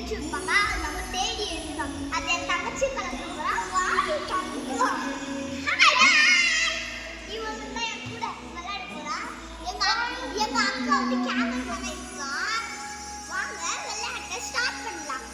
எழுச்சி வைப்பாங்க. அது நம்ம தேடி எடுத்துக்கலாம். அது என் தங்கச்சி கலந்துக்கிறா. வாடி தங்கம். இவன் வந்து என் கூட விளையாட போறா. எங்க அக்கா வந்து கேமராமேன் இருக்கா. வாங்க விளையாட ஸ்டார்ட் பண்ணலாம்.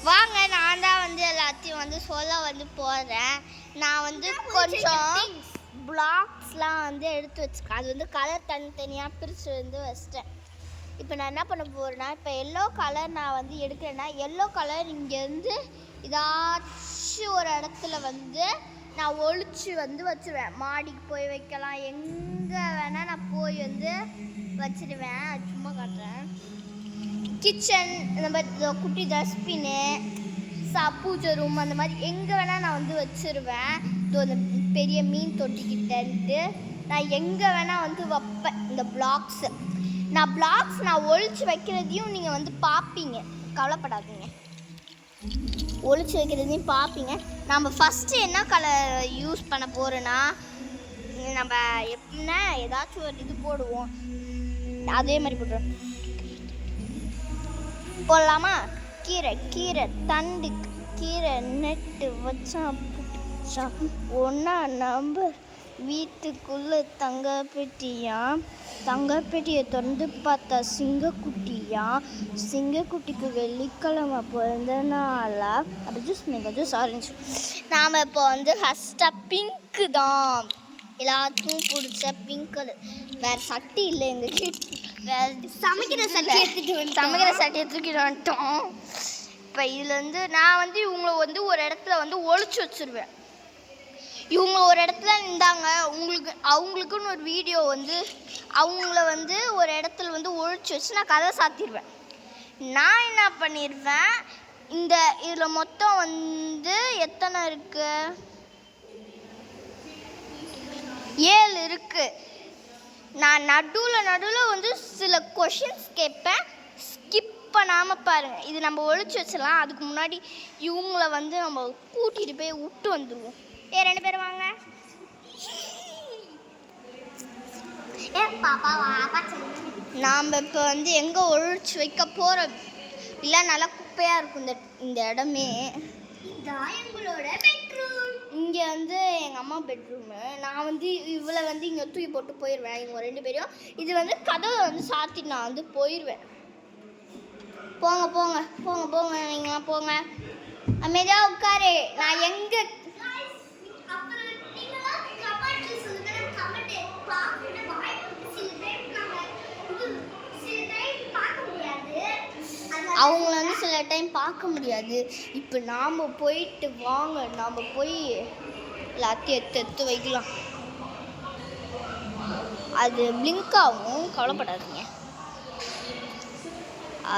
வாங்க, நான் தான் வந்து எல்லாத்தையும் வந்து சொல்ல வந்து போகிறேன். நான் வந்து கொஞ்சம் பிளாக்ஸ்லாம் வந்து எடுத்து வச்சுருக்கேன். அது வந்து கலர் தனித்தனியாக பிரித்து வந்து வச்சிட்டேன். இப்போ நான் என்ன பண்ண போகிறேன்னா, இப்போ எல்லோ கலர் நான் வந்து எடுக்கிறேன்னா, எல்லோ கலர் இங்கேருந்து ஏதாச்சும் ஒரு இடத்துல வந்து நான் ஒழிச்சு வந்து வச்சுருவேன். மாடிக்கு போய் வைக்கலாம், எங்கே வேணால் நான் போய் வந்து வச்சுருவேன். சும்மா காட்டுறேன். கிச்சன், இந்த மாதிரி குட்டி டஸ்ட்பின்னு, பூஜை ரூம், அந்த மாதிரி எங்கே வேணால் நான் வந்து வச்சுருவேன். இந்த பெரிய மீன் தொட்டிக்கிட்டன்ட்டு நான் எங்கே வேணால் வந்து வைப்பேன். இந்த பிளாக்ஸு நான் ஒழிச்சு வைக்கிறதையும் நீங்கள் வந்து பார்ப்பீங்க, கவலைப்படாதீங்க. ஒழிச்சு வைக்கிறதையும் பார்ப்பீங்க. நம்ம ஃபஸ்ட்டு என்ன கலர் யூஸ் பண்ண போகிறோன்னா, நம்ம எப்படின்னா ஏதாச்சும் ஒரு இது போடுவோம், அதே மாதிரி போட்டுருவோம். போடலாமா? கீரை தண்டு, கீரை நெட்டு வச்சா ஒன்றா நம்ம வீட்டுக்குள்ளே தங்க பெட்டியை திறந்து பார்த்தா சிங்கக்குட்டிக்கு வெள்ளிக்கிழமை பிறந்த நாளா. அது ஜூஸ் ஆரஞ்சு. நாம் இப்போ வந்து ஃபஸ்ட்டாக பிங்க்கு தான், எல்லாத்துக்கும் பிடிச்ச பிங்க் கலர். வேறு சட்டி இல்லை எங்கள் வேறு சமைக்கிற சட்டியை தூக்கிட்டு வந்துட்டோம். இப்போ இதில் வந்து நான் வந்து இவங்களை வந்து ஒரு இடத்துல வந்து ஒழிச்சு வச்சுருவேன். இவங்க ஒரு இடத்துல இருந்தாங்க, அவங்களுக்குன்னு ஒரு வீடியோ வந்து அவங்கள வந்து ஒரு இடத்துல வந்து ஒழிச்சு வச்சு நான் கதை சாத்திடுவேன். நான் என்ன பண்ணிடுவேன், இதில் மொத்தம் வந்து எத்தனை இருக்கு? 7 இருக்கு. நான் நடுவில் வந்து சில கொஷின்ஸ் கேட்பேன், ஸ்கிப் பண்ணாமல் பாருங்கள். இது நம்ம ஒழிச்சு வச்சிடலாம். அதுக்கு முன்னாடி இவங்களை வந்து நம்ம கூட்டிகிட்டு போய் விட்டு வந்துடுவோம். 2 பேர் வாங்க. நாம் இப்போ வந்து எங்கே ஒழிச்சு வைக்க போகிறோம்? இல்லை, நல்லா குப்பையாக இருக்கும் இந்த இடமே. எங்களோட பெட்ரூம். இங்கே வந்து எங்கள் அம்மா பெட்ரூமு. நான் வந்து இவளை வந்து இங்கே தூக்கி போட்டு போயிடுவேன். இவங்க 2 பேரையும் இது வந்து கதவை வந்து சாத்திட்டு நான் வந்து போயிடுவேன். போங்க நீங்களாம் போங்க, அமைதியாக உட்காரு. நான் எங்கே அவங்கள வந்து சில டைம் பார்க்க முடியாது. இப்போ நாம் போயிட்டு வாங்க, நாம் போய் எல்லாத்தையும் எடுத்து வைக்கலாம். அது பிளிங்க் ஆகும், கவலைப்படாதீங்க.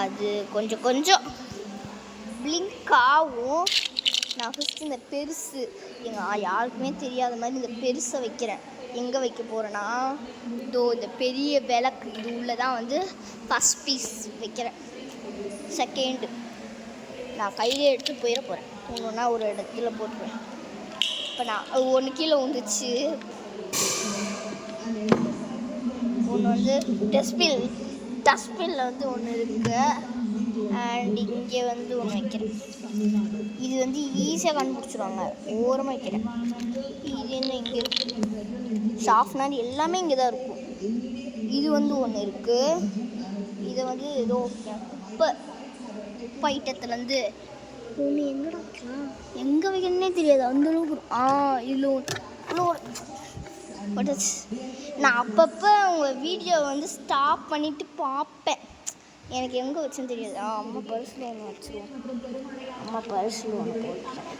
அது கொஞ்சம் பிளிங்க் ஆகும். நான் ஃபஸ்ட்டு இந்த பெருசு யாருக்குமே தெரியாத மாதிரி இந்த பெருசை வைக்கிறேன். எங்கே வைக்க போகிறேன்னா, இந்த பெரிய விளக்கு இது உள்ளே தான் வந்து ஃபஸ்ட் பீஸ் வைக்கிறேன். செகண்டு நான் கையிலே எடுத்து போயிட போகிறேன். ஒன்றுன்னா ஒரு இடத்துல போட்டுருவேன். இப்போ நான் ஒன்று கீழே வந்துச்சு. ஒன்று வந்து டஸ்ட்பினில் வந்து ஒன்று இருக்குது. அண்ட் இங்கே வந்து ஒன்று வைக்கிறேன். இது வந்து ஈஸியாக கண்டுபிடிச்சிடுவாங்க. ஓரமாக வைக்கிறேன். இது என்ன இங்கே இருக்குது? ஷார்ப்னர் எல்லாமே இங்கே தான் இருக்கும். இது வந்து ஒன்று இருக்குது. இதை வந்து ஏதோ குப்பை ஐட்டத்துலேருந்து ஒன்று எங்கடா வைக்கலாம், எங்கே வைக்கணுன்னே தெரியாது அந்தளவுக்கு. இதில் நான் அப்பப்போ உங்கள் வீடியோவை வந்து ஸ்டாப் பண்ணிவிட்டு பார்ப்பேன். எனக்கு எங்கே வச்சுன்னு தெரியாது. அம்மா பர்ஸில் ஒன்று வச்சுருவோம். அம்மா பர்ஸில் ஒன்று போட்டுறேன்.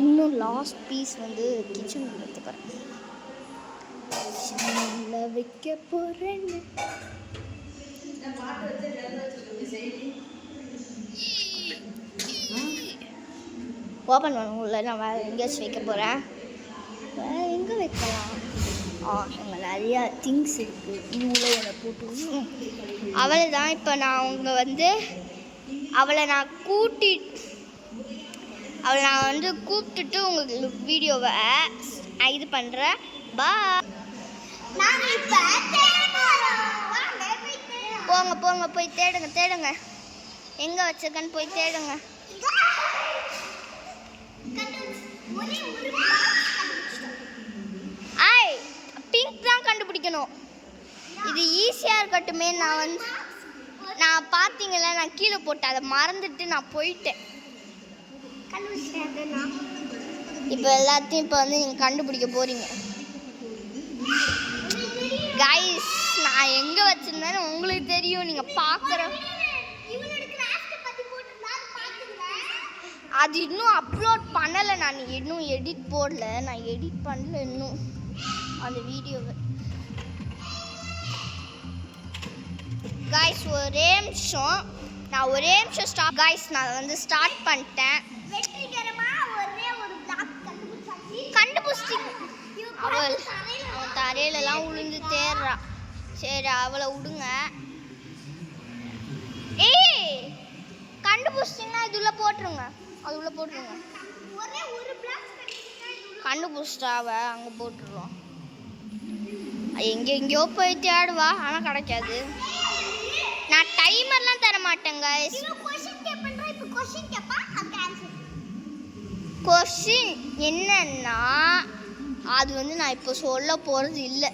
இன்னும் லாஸ்ட் பீஸ் வந்து கிச்சனுக்கு வைக்க போகிறேன். வைக்க போகிறேன். ஓப்பன் பண்ணுவோம்ல, நான் வேறு எங்கேயாச்சும் வைக்க போகிறேன். வேறு எங்கே வைக்கலாம்? அங்கே நிறையா திங்ஸ் இருக்குது. இவ்வளோ ஒன்று போட்டு அவளை தான் இப்போ நான் அவங்க வந்து அவளை நான் வந்து கூப்பிட்டுட்டு உங்களுக்கு வீடியோவை இது பண்ணுறேன். போங்க போய் தேடுங்க. எங்கே வச்சிருக்கேன்னு போய் தேடுங்க. ஐய் பிங்க் தான் கண்டுபிடிக்கணும். இது ஈஸியாக இருக்கட்டுமே. நான் பார்த்தீங்களா, நான் கீழே போட்டேன், அதை மறந்துட்டு நான் போயிட்டேன். இப்போ எல்லாத்தையும் இப்போ வந்து நீங்கள் கண்டுபிடிக்க போகிறீங்க. கைஸ், நான் எங்கே வச்சுருந்தேன்னு உங்களுக்கு தெரியும். நீங்கள் பார்க்குற அது இன்னும் அப்லோட் பண்ணலை. நான் இன்னும் எடிட் போடல. நான் எடிட் பண்ணல இன்னும் அந்த வீடியோவை. கைஸ் ஒரே நிமிஷம், நான் ஒரே நிமிஷம் ஸ்டாப். கைஸ் நான் வந்து ஸ்டார்ட் பண்ணிட்டேன். கண்டுபிடிச்சிட்டீங்க. அவள் தரையிலலாம் உளுந்து தேடுறா. சரி அவளை விடுங்க. ஏய் கண்டுபிடிச்சிட்டிங்கன்னா இது உள்ள போட்டுருங்க. அது உள்ள போட்டுருங்க. கண்டுபிடிச்சிட்டா அவ அங்கே போட்டுருவோம். எங்கேயோ போய் தேடுவா, ஆனால் கிடைக்காது. நான் டைமர்லாம் தர மாட்டேங்க. கொஸ்டின் என்னன்னா அது வந்து நான் இப்போ சொல்ல போகிறது இல்லை.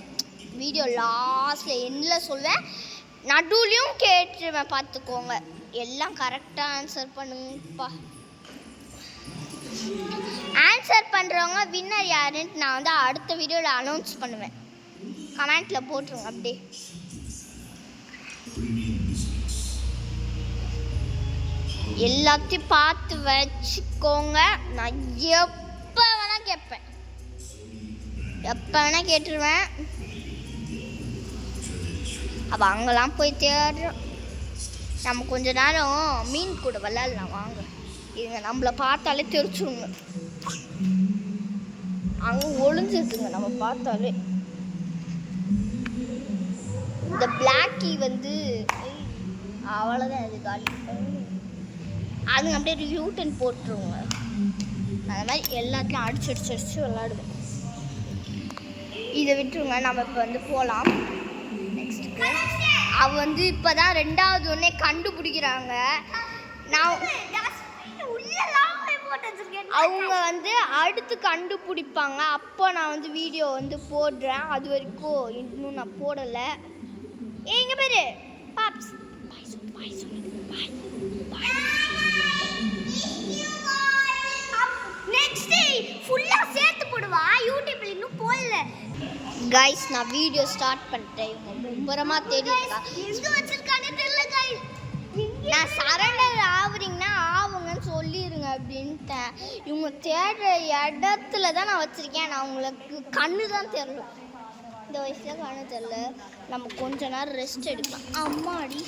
வீடியோ லாஸ்ட்டில் என்ன சொல்வேன், நடுவுலையும் கேட்டுருவேன். பார்த்துக்கோங்க. எல்லாம் கரெக்டாக ஆன்சர் பண்ணுங்கப்பா. ஆன்சர் பண்ணுறவங்க வின்னர் யாருன்ட்டு நான் வந்து அடுத்த வீடியோவில் அனௌன்ஸ் பண்ணுவேன். கமெண்ட்டில் போட்டுருங்க. அப்படியே எல்லாத்தையும் பார்த்து வச்சுக்கோங்க. நான் எப்போ வேணால் கேட்பேன், எப்போ வேணால் கேட்டுருவேன். அப்போ அங்கெல்லாம் போய் தேடுறோம். நம்ம கொஞ்ச நேரம் மீன் கூட விளையாடலாம் வாங்க. இதுங்க நம்மளை பார்த்தாலே தெரிச்சுடுங்க. அங்கே ஒளிஞ்சிருக்குங்க நம்ம பார்த்தாலே. இந்த பிளாக்கி வந்து அவ்வளோதான். இது காலி அதுங்க அப்படியே யூட்டன் போட்டுருவோங்க. அந்த மாதிரி எல்லாத்தையும் அடிச்சு விளாடுவேன். இதை விட்டுருங்க. நம்ம இப்போ வந்து போகலாம் நெக்ஸ்ட்டுக்கு. அவ வந்து இப்போ தான் 2வது ஒன்றே கண்டுபிடிக்கிறாங்க. நான் அவங்க வந்து அடுத்து கண்டுபிடிப்பாங்க. அப்போ நான் வந்து வீடியோ வந்து போடுறேன். அது வரைக்கும் இன்னும் நான் போடலை. இங்கே பேரு பாப்ஸ் நெக்ஸ்ட் ஃபுல்லா சேர்த்து போடுவா. யூடியூப்ல இன்னும் போடல. கைஸ் நான் வீடியோ ஸ்டார்ட் பண்ணிட்டேன். இவங்க மும்பரமா தேடிட்டா எங்க வச்சிருக்கானே தெரியல கைஸ். நான் சரண்டர் ஆவறீங்கன்னா ஆவுங்கன்னு சொல்லிடுங்க அப்படின்ட்டேன். இவங்க தேடுற இடத்துல தான் நான் வச்சிருக்கேன். நான் உங்களுக்கு கண்ணு தான் தெரியல. இந்த வயசில் கண்ணு தெரியல. நம்ம கொஞ்ச நேரம் ரெஸ்ட் எடுக்கலாம். அம்மாடி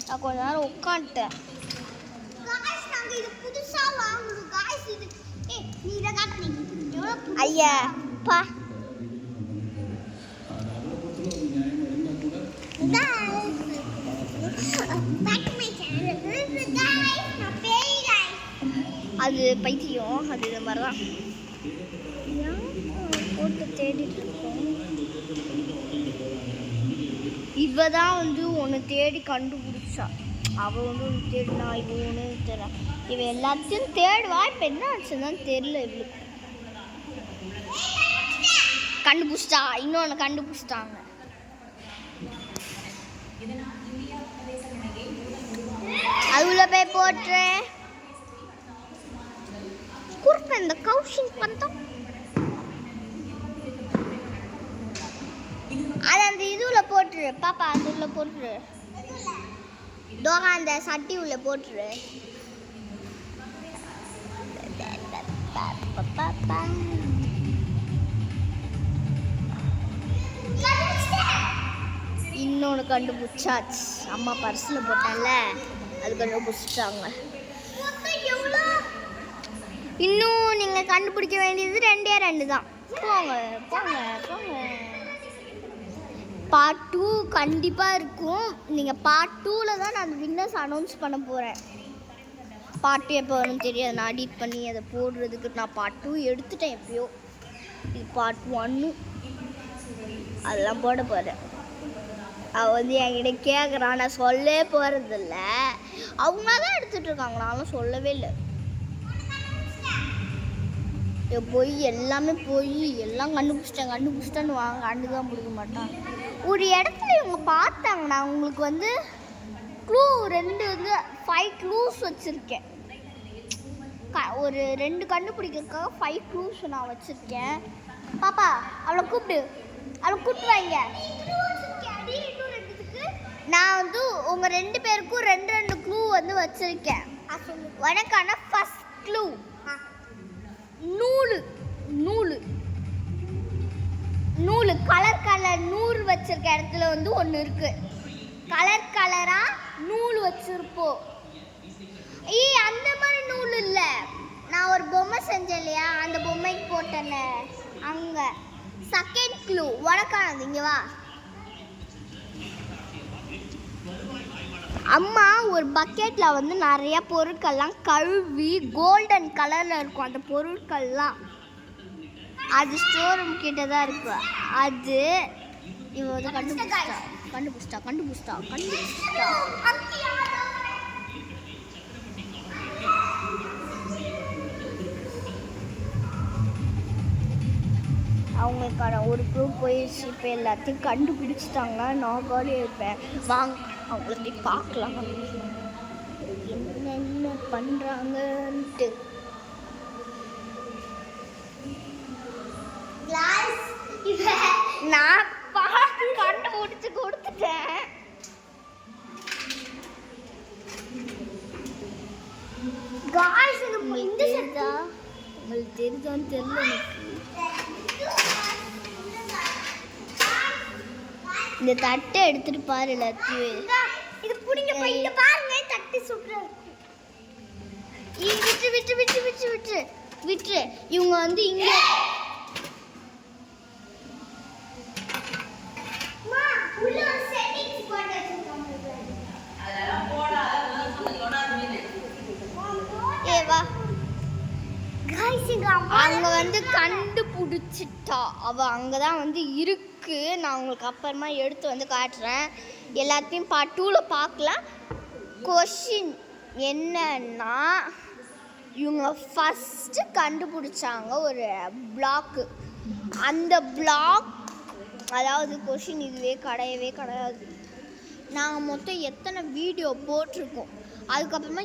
நான் கொஞ்ச நேரம் உட்காந்துட்டேன். ஐயா பா அது பைத்தியம். அது இந்த மாதிரி தான் போட்டு தேடிட்டு இருக்கோம். இவ தான் வந்து ஒன்று தேடி கண்டுபிடிச்சா. அவள் வந்து ஒன்று தேடினா, இவ ஒன்று தெரியல. இவன் எல்லாத்தையும் தேடுவா. இப்போ என்ன ஆச்சுன்னு தெரியல. இவளுக்கு கண்டுபிடிச்சிட்டா. இன்னொன்று கண்டுபிடிச்சிட்டாங்க. அதுல போய் போட்டுறேன். குறுக்க இந்த கவுஷிங் பண்ணோம். அது அந்த இதுல போட்டுரு பாப்பா. அந்த உள்ள போட்டுரு. தோகா அந்த சட்டி உள்ள போட்டுரு. இன்னொன்று கண்டுபிடிச்சாச்சு. அம்மா பர்ஸில் போட்டால அது கண்டுபிடிச்சிட்டாங்க. இன்னும் நீங்கள் கண்டுபிடிக்க வேண்டியது 2 தான். போங்க போங்க போங்க. பார்ட் 2 கண்டிப்பாக இருக்கும். நீங்கள் பார்ட் 2ல் தான் நான் வின்னர்ஸ் அனௌன்ஸ் பண்ண போகிறேன். பார்ட் 2 எப்போ வரும்னு தெரியாது. நான் எடிட் பண்ணி அதை போடுறதுக்கு நான் பார்ட் 2 எடுத்துட்டேன் எப்பயோ. இது பார்ட் 1 அதெல்லாம் போட போகிறேன். அவள் வந்து என்கிட்ட கேட்குறான். நான் சொல்லே போகிறதில்ல. அவங்க தான் எடுத்துட்டு இருக்காங்க, நானும் சொல்லவே இல்லை. போய் எல்லாமே போய் எல்லாம் கண்டுபிடிச்சிட்டேன்னு வாங்க கண்டுதான் முடிக்க மாட்டான். ஒரு இடத்துல இவங்க பார்த்தாங்க, நான் உங்களுக்கு வந்து க்ளூ 2 வந்து 5 க்ளூஸ் வச்சுருக்கேன். ஒரு 2 கண்டுபிடிக்கிறதுக்காக 5 க்ளூஸ் நான் வச்சுருக்கேன். பாப்பா அவளை கூப்பிட்டு வாங்க. நான் வந்து உங்கள் 2 பேருக்கும் 2 க்ளூ வந்து வச்சுருக்கேன். உனக்கான ஃபர்ஸ்ட் க்ளூ நூலு கலர் நூல் வச்சிருக்க இடத்துல வந்து ஒன்று இருக்கு. கலரா நூல் வச்சிருப்போம். அந்த மாதிரி நூல் இல்லை, நான் ஒரு பொம்மை செஞ்சேன் இல்லையா, அந்த பொம்மைக்கு போட்டேன்னு அங்க. செகண்ட் க்ளூ உனக்கானது, இங்க வா. அம்மா ஒரு பக்கெட்ல வந்து நிறைய பொருட்கள்லாம் கழுவி கோல்டன் கலர்ல இருக்கும். அந்த பொருட்கள்லாம் அது ஸ்டோர் ரூம் கிட்ட தான் இருக்கு. அது இவன் வந்து கண்டுபிடிச்சிட்டா. அவங்களுக்கான ஒரு ப்ரூஃப் போயிடுச்சு. இப்போ எல்லாத்தையும் கண்டுபிடிச்சிட்டாங்கன்னா நான் காலியாக இருப்பேன். வாங்க அவங்கள பார்க்கலாம் என்ன பண்ணுறாங்கன்ட்டு. நான் பார்த்து கண்டுபிடிச்சு கொடுத்துட்டேன். உங்களுக்கு தெரியுதான்னு தெரியல. இந்த தட்டை எடுத்துட்டு பாரு எல்லாத்தையும். இது புடிங்க போயிட்டு பாருங்க, தட்டு சூப்பரா இருக்கு. விட்டு இவங்க வந்து இங்க உள்ள ஒரு செட்டிங்ஸ் போட்டு வச்சிருக்காங்க. அதெல்லாம் போடாத சொன்னீங்க ஏவா அங்க வந்து கண்டுபிடிச்சிட்டா. அவ அங்கதான் வந்து இருக்கு. நான் உங்களுக்கு அப்புறமா எடுத்து வந்து காட்டுறேன். எல்லாத்தையும் பார்ட் 2ல பார்க்கலாம். கொஷின் என்னன்னா, இவங்க ஃபர்ஸ்ட் கண்டுபிடிச்சாங்க ஒரு பிளாக்கு. அந்த பிளாக் அதாவது கொஷின் இதுவே கிடையவே கிடையாது. நாங்கள் மொத்தம் எத்தனை வீடியோ போட்டிருக்கோம், அதுக்கப்புறமா